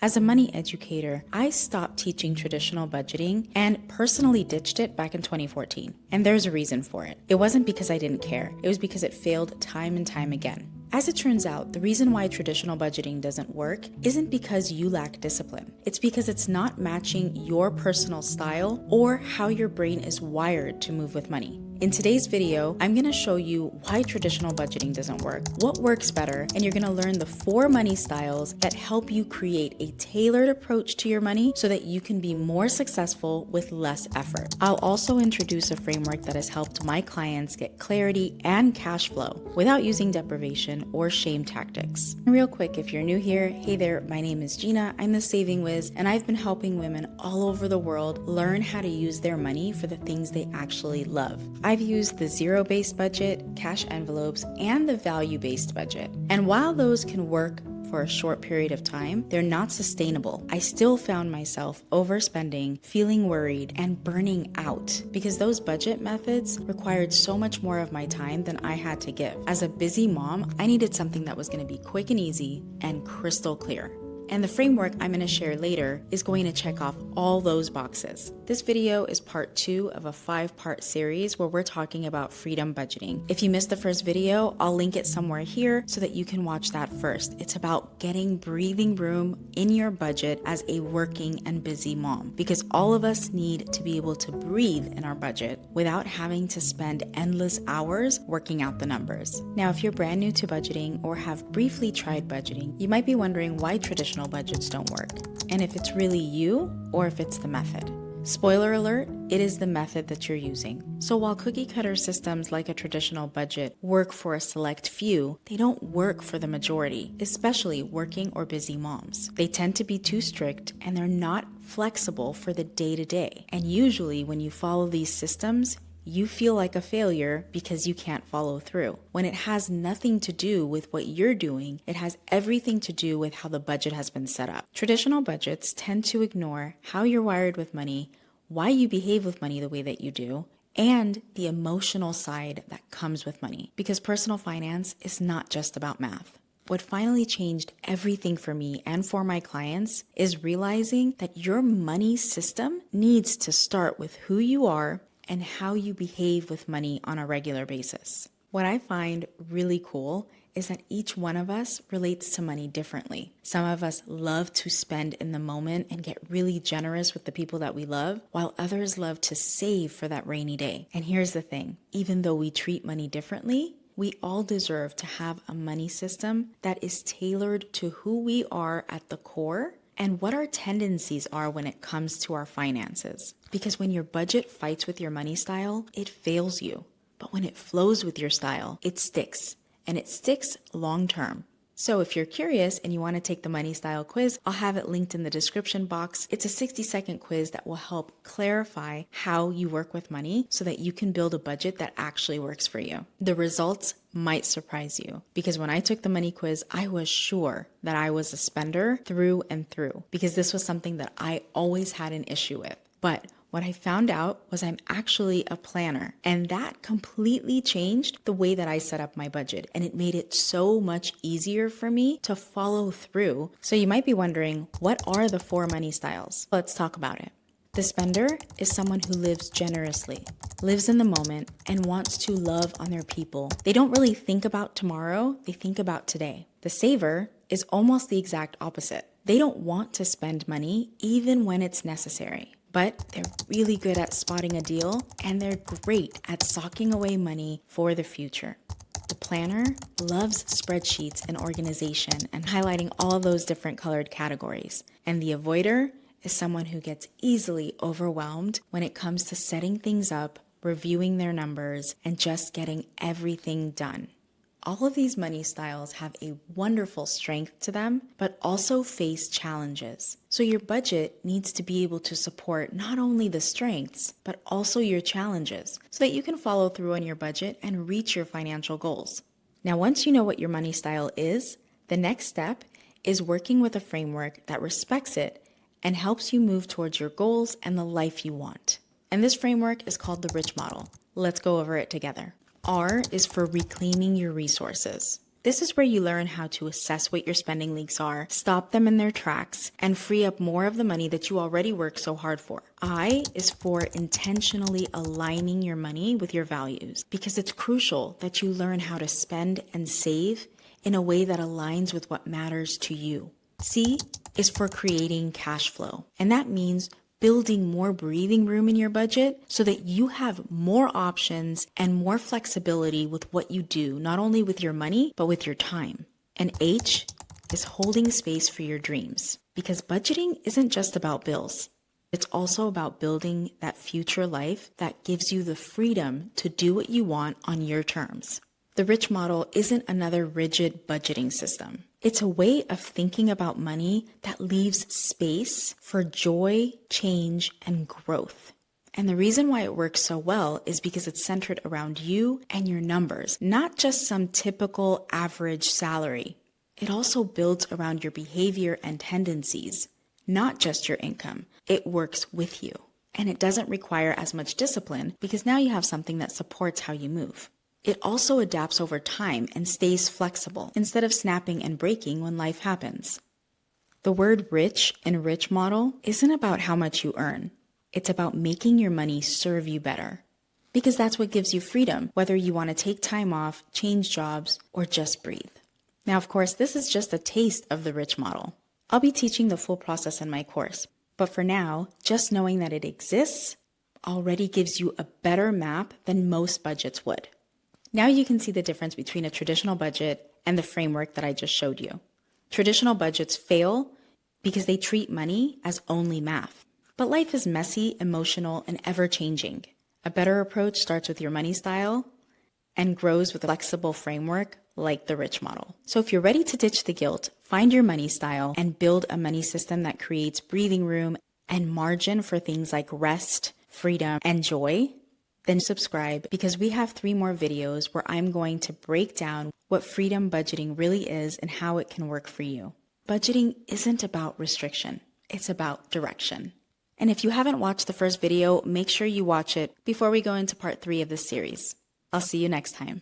As a money educator, I stopped teaching traditional budgeting and personally ditched it back in 2014. And there's a reason for it. It wasn't because I didn't care, it was because it failed time and time again. As it turns out, the reason why traditional budgeting doesn't work isn't because you lack discipline. It's because it's not matching your personal style or how your brain is wired to move with money. In today's video, I'm going to show you why traditional budgeting doesn't work, what works better, and you're going to learn the 4 money styles that help you create a tailored approach to your money so that you can be more successful with less effort. I'll also introduce a framework that has helped my clients get clarity and cash flow without using deprivation or shame tactics. And real quick, if you're new here, hey there, my name is Gina, I'm the Saving Wiz, and I've been helping women all over the world learn how to use their money for the things they actually love. I've used the zero-based budget, cash envelopes, and the value-based budget. And while those can work for a short period of time, they're not sustainable. I still found myself overspending, feeling worried, and burning out because those budget methods required so much more of my time than I had to give. As a busy mom, I needed something that was going to be quick and easy and crystal clear. And the framework I'm going to share later is going to check off all those boxes. This video is part 2 of a 5-part series where we're talking about freedom budgeting. If you missed the first video, I'll link it somewhere here so that you can watch that first. It's about getting breathing room in your budget as a working and busy mom, because all of us need to be able to breathe in our budget without having to spend endless hours working out the numbers. Now, if you're brand new to budgeting or have briefly tried budgeting, you might be wondering why traditional budgets don't work, and if it's really you or if it's the method. Spoiler alert, it is the method that you're using. So while cookie cutter systems like a traditional budget work for a select few, they don't work for the majority, especially working or busy moms. They tend to be too strict and they're not flexible for the day-to-day. And usually when you follow these systems, you feel like a failure because you can't follow through. When it has nothing to do with what you're doing, it has everything to do with how the budget has been set up. Traditional budgets tend to ignore how you're wired with money, why you behave with money the way that you do, and the emotional side that comes with money. Because personal finance is not just about math. What finally changed everything for me and for my clients is realizing that your money system needs to start with who you are and how you behave with money on a regular basis. What I find really cool is that each one of us relates to money differently. Some of us love to spend in the moment and get really generous with the people that we love, while others love to save for that rainy day. And here's the thing, even though we treat money differently, we all deserve to have a money system that is tailored to who we are at the core and what our tendencies are when it comes to our finances. Because when your budget fights with your money style, it fails you. But when it flows with your style, it sticks. And it sticks long term. So if you're curious and you want to take the money style quiz, I'll have it linked in the description box. It's a 60-second quiz that will help clarify how you work with money so that you can build a budget that actually works for you. The results might surprise you because when I took the money quiz, I was sure that I was a spender through and through because this was something that I always had an issue with. But what I found out was I'm actually a planner, and that completely changed the way that I set up my budget, and it made it so much easier for me to follow through. So you might be wondering, what are the 4 money styles? Let's talk about it. The spender is someone who lives generously, lives in the moment, and wants to love on their people. They don't really think about tomorrow, they think about today. The saver is almost the exact opposite. They don't want to spend money even when it's necessary. But they're really good at spotting a deal, and they're great at socking away money for the future. The planner loves spreadsheets and organization and highlighting all those different colored categories. And the avoider is someone who gets easily overwhelmed when it comes to setting things up, reviewing their numbers, and just getting everything done. All of these money styles have a wonderful strength to them, but also face challenges. So your budget needs to be able to support not only the strengths, but also your challenges so that you can follow through on your budget and reach your financial goals. Now, once you know what your money style is, the next step is working with a framework that respects it and helps you move towards your goals and the life you want. And this framework is called the Rich Model. Let's go over it together. R is for reclaiming your resources. This is where you learn how to assess what your spending leaks are, stop them in their tracks, and free up more of the money that you already work so hard for. I is for intentionally aligning your money with your values, because it's crucial that you learn how to spend and save in a way that aligns with what matters to you. C is for creating cash flow, and that means building more breathing room in your budget so that you have more options and more flexibility with what you do, not only with your money, but with your time. And H is holding space for your dreams, because budgeting isn't just about bills. It's also about building that future life that gives you the freedom to do what you want on your terms. The rich model isn't another rigid budgeting system. It's a way of thinking about money that leaves space for joy, change, and growth. And the reason why it works so well is because it's centered around you and your numbers, not just some typical average salary. It also builds around your behavior and tendencies, not just your income. It works with you. And it doesn't require as much discipline because now you have something that supports how you move. It also adapts over time and stays flexible instead of snapping and breaking when life happens. The word rich in rich model isn't about how much you earn. It's about making your money serve you better. Because that's what gives you freedom, whether you want to take time off, change jobs, or just breathe. Now, of course, this is just a taste of the rich model. I'll be teaching the full process in my course. But for now, just knowing that it exists already gives you a better map than most budgets would. Now you can see the difference between a traditional budget and the framework that I just showed you. Traditional budgets fail because they treat money as only math. But life is messy, emotional, and ever-changing. A better approach starts with your money style and grows with a flexible framework like the rich model. So if you're ready to ditch the guilt, find your money style, and build a money system that creates breathing room and margin for things like rest, freedom, and joy, then subscribe, because we have 3 more videos where I'm going to break down what freedom budgeting really is and how it can work for you. Budgeting isn't about restriction, it's about direction. And if you haven't watched the first video, make sure you watch it before we go into part 3 of this series. I'll see you next time.